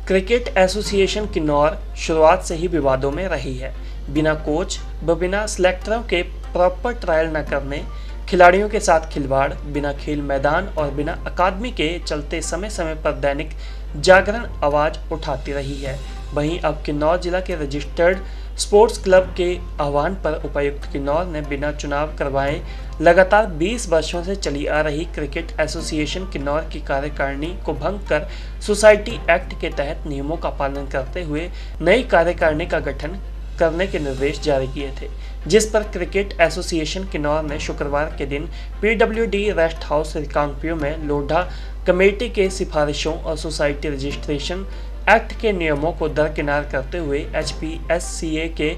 Cricket association Kinnaur शुरुआत से ही विवादों में रही है। बिना कोच व बिना सिलेक्टरों के प्रॉपर ट्रायल न करने, खिलाड़ियों के साथ खिलवाड़, बिना खेल मैदान और बिना अकादमी के चलते समय समय पर दैनिक जागरण आवाज उठाती रही है। वहीं अब किन्नौर जिला के रजिस्टर्ड स्पोर्ट्स क्लब के आह्वान पर उपायुक्त किन्नौर ने बिना चुनाव करवाए लगातार 20 वर्षों से चली आ रही क्रिकेट एसोसिएशन किन्नौर की कार्यकारिणी को भंग कर सोसाइटी एक्ट के तहत नियमों का पालन करते हुए नई कार्यकारिणी का गठन करने के निर्देश जारी किए थे, जिस पर क्रिकेट एसोसिएशन किन्नौर ने शुक्रवार के दिन पीडब्ल्यूडी रेस्ट हाउस रिकांगपिओ में लोढ़ा कमेटी के सिफारिशों और सोसाइटी रजिस्ट्रेशन एक्ट के नियमों को दरकिनार करते हुए एचपीएससीए के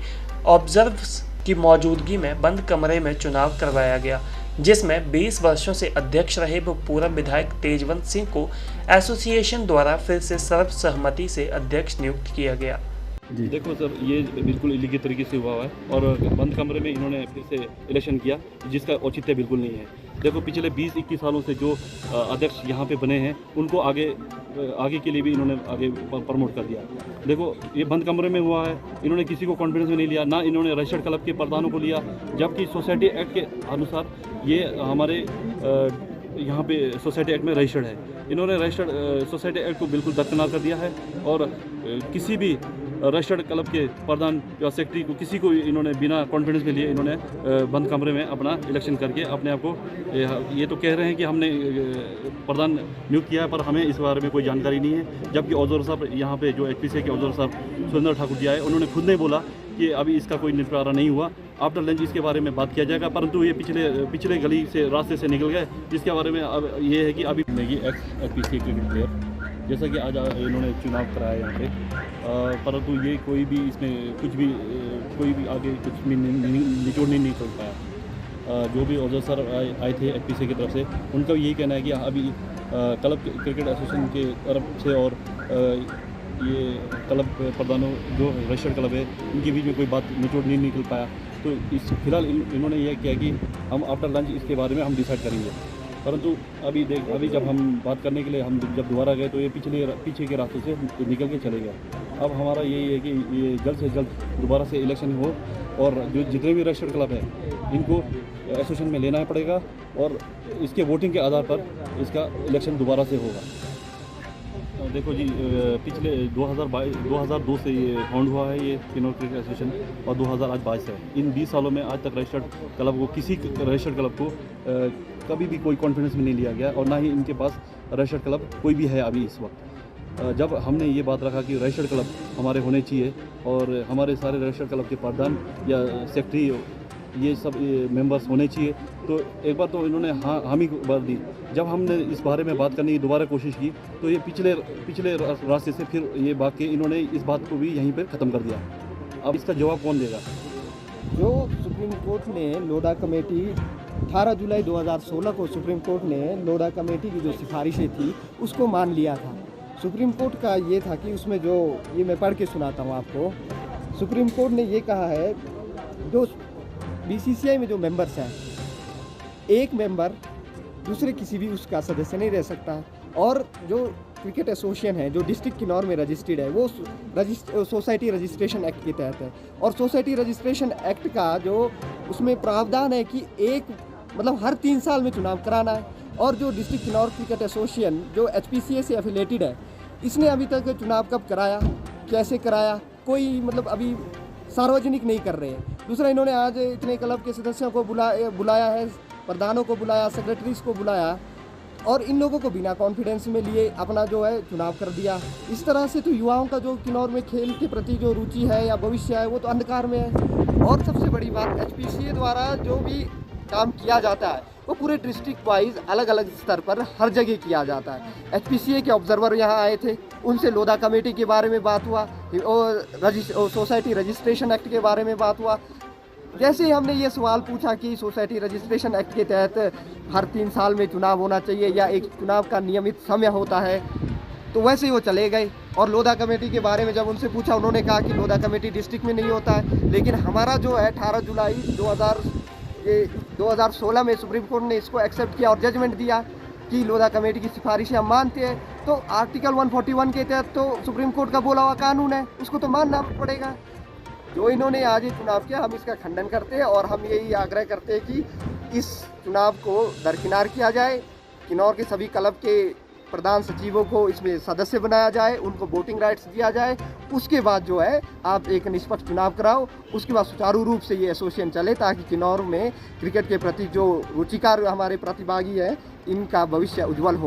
ऑब्जर्वर्स की मौजूदगी में बंद कमरे में चुनाव करवाया गया, जिसमें 20 वर्षों से अध्यक्ष रहे वो पूर्व विधायक तेजवंत सिंह को एसोसिएशन द्वारा फिर से सर्वसहमति से अध्यक्ष नियुक्त किया गया। देखो सर, ये बिल्कुल इलीगल तरीके से हुआ है और बंद कमरे में इन्होंने फिर से इलेक्शन किया, जिसका औचित्य बिल्कुल नहीं है। देखो, पिछले 20-21 सालों से जो अध्यक्ष यहाँ पे बने हैं उनको आगे के लिए भी इन्होंने आगे प्रमोट कर दिया। देखो, ये बंद कमरे में हुआ है, इन्होंने किसी को कॉन्फिडेंस में नहीं लिया, ना इन्होंने रजिस्टर्ड क्लब के प्रधानों को लिया, जबकि सोसाइटी एक्ट के अनुसार ये हमारे यहाँ पे सोसाइटी एक्ट में रजिस्टर्ड है। इन्होंने रजिस्टर्ड सोसाइटी एक्ट को बिल्कुल दरकिनार कर दिया है और किसी भी रजिस्टर्ड क्लब के प्रधान या सेक्रेटरी को किसी को इन्होंने बिना कॉन्फिडेंस में लिए इन्होंने बंद कमरे में अपना इलेक्शन करके अपने आप को, ये तो कह रहे हैं कि हमने प्रधान नियुक्त किया है, पर हमें इस बारे में कोई जानकारी नहीं है। जबकि ऑब्जर्वर साहब यहाँ पे जो एचपीसीए के ऑब्जर्वर साहब सुरेंद्र ठाकुर जी आए, उन्होंने खुद ने बोला कि अभी इसका कोई निपटारा नहीं हुआ, आफ्टर लंच इसके बारे में बात किया जाएगा, परंतु ये पिछले गली से रास्ते से निकल गए, जिसके बारे में अब ये है कि अभी एक्स एचपीसीए क्रिकेट प्लेयर जैसा कि आज इन्होंने चुनाव कराया यहाँ पे, परंतु ये कोई भी इसमें कोई भी आगे कुछ भी निचोड़ नहीं चल पाया। जो भी ऑब्जर्वर सर आए थे एचपीसीए की तरफ से, उनका यही कहना है कि अभी क्लब क्रिकेट एसोसिएशन के तरफ से और ये क्लब प्रधानों जो रजिस्टर्ड क्लब है उनके बीच में कोई बात निचोड़ नहीं निकल पाया। तो इस फिलहाल इन्होंने यह किया कि हम आफ्टर लंच इसके बारे में हम डिसाइड करेंगे, परंतु अभी जब हम बात करने के लिए हम जब दोबारा गए तो ये पीछे के रास्ते से निकल के चले गए। अब हमारा यही है कि ये जल्द से जल्द दोबारा से इलेक्शन हो और जो जितने भी रजिस्टर्ड क्लब हैं इनको एसोसिएशन में लेना पड़ेगा और इसके वोटिंग के आधार पर इसका इलेक्शन दोबारा से होगा। देखो जी, पिछले 2002 से ये फाउंड हुआ है ये किन्नौर क्रिकेट एसोसिएशन, और 2022 है। इन 20 सालों में आज तक रजिस्टर्ड क्लब को किसी रजिस्टर्ड क्लब को कभी भी कोई कॉन्फिडेंस में नहीं लिया गया और ना ही इनके पास रजिस्टर्ड क्लब कोई भी है अभी इस वक्त। जब हमने ये बात रखा कि रजिस्टर्ड क्लब हमारे होने चाहिए और हमारे सारे रजिस्टर्ड क्लब के प्रधान या सेक्रेटरी ये सब मेंबर्स होने चाहिए, तो एक बार तो इन्होंने हामी भर दी। जब हमने इस बारे में बात करने की दोबारा कोशिश की तो ये पिछले रास्ते से फिर ये भाग के इन्होंने इस बात को भी यहीं पर ख़त्म कर दिया। अब इसका जवाब कौन देगा? जो सुप्रीम कोर्ट ने लोढ़ा कमेटी 18 जुलाई 2016 को सुप्रीम कोर्ट ने लोढ़ा कमेटी की जो सिफारिशें थी उसको मान लिया था। सुप्रीम कोर्ट का ये था कि उसमें जो ये मैं पढ़ के सुनाता हूँ आपको। सुप्रीम कोर्ट ने ये कहा है, जो बीसीसीआई में जो मेंबर्स हैं, एक मेंबर दूसरे किसी भी उसका सदस्य नहीं रह सकता, और जो क्रिकेट एसोसिएशन है जो डिस्ट्रिक्ट किन्नौर में रजिस्टर्ड है वो सोसाइटी रजिस्ट्रेशन एक्ट के तहत है। और सोसाइटी रजिस्ट्रेशन एक्ट का जो उसमें प्रावधान है कि हर 3 साल में चुनाव कराना है। और जो डिस्ट्रिक्ट किन्नौर क्रिकेट एसोसिएशन जो एचपीसीए से एफिलेटेड है, इसने अभी तक चुनाव कब कराया, कैसे कराया, कोई अभी सार्वजनिक नहीं कर रहे हैं। दूसरा, इन्होंने आज इतने क्लब के सदस्यों को बुलाया है, प्रधानों को बुलाया, सेक्रेटरीज को बुलाया, और इन लोगों को बिना कॉन्फिडेंस में लिए अपना जो है चुनाव कर दिया। इस तरह से तो युवाओं का जो किन्नौर में खेल के प्रति जो रुचि है या भविष्य है वो तो अंधकार में है। और सबसे बड़ी बात, एचपीसीए द्वारा जो भी काम किया जाता है वो पूरे डिस्ट्रिक्ट वाइज अलग अलग स्तर पर हर जगह किया जाता है। एचपीसीए के ऑब्जर्वर यहाँ आए थे, उनसे लोढ़ा कमेटी के बारे में बात हुआ और सोसाइटी रजिस्ट्रेशन एक्ट के बारे में बात हुआ। जैसे ही हमने ये सवाल पूछा कि सोसाइटी रजिस्ट्रेशन एक्ट के तहत हर 3 साल में चुनाव होना चाहिए या एक चुनाव का नियमित समय होता है, तो वैसे ही वो चले गए। और लोढ़ा कमेटी के बारे में जब उनसे पूछा, उन्होंने कहा कि लोढ़ा कमेटी डिस्ट्रिक्ट में नहीं होता है। लेकिन हमारा जो है 18 जुलाई 2016 में सुप्रीम कोर्ट ने इसको एक्सेप्ट किया और जजमेंट दिया कि लोधा कमेटी की सिफारिशें हम मानते हैं, तो आर्टिकल 141 के तहत तो सुप्रीम कोर्ट का बोला हुआ कानून है, उसको तो मानना पड़ेगा। जो इन्होंने आज ये चुनाव किया, हम इसका खंडन करते हैं और हम यही आग्रह करते हैं कि इस चुनाव को दरकिनार किया जाए। किन्नौर के सभी क्लब के प्रधान सचिवों को इसमें सदस्य बनाया जाए, उनको वोटिंग राइट्स दिया जाए। उसके बाद जो है आप एक निष्पक्ष चुनाव कराओ, उसके बाद सुचारू रूप से ये एसोसिएशन चले, ताकि किन्नौर में क्रिकेट के प्रति जो रुचिकार हमारे प्रतिभागी हैं, इनका भविष्य उज्जवल हो।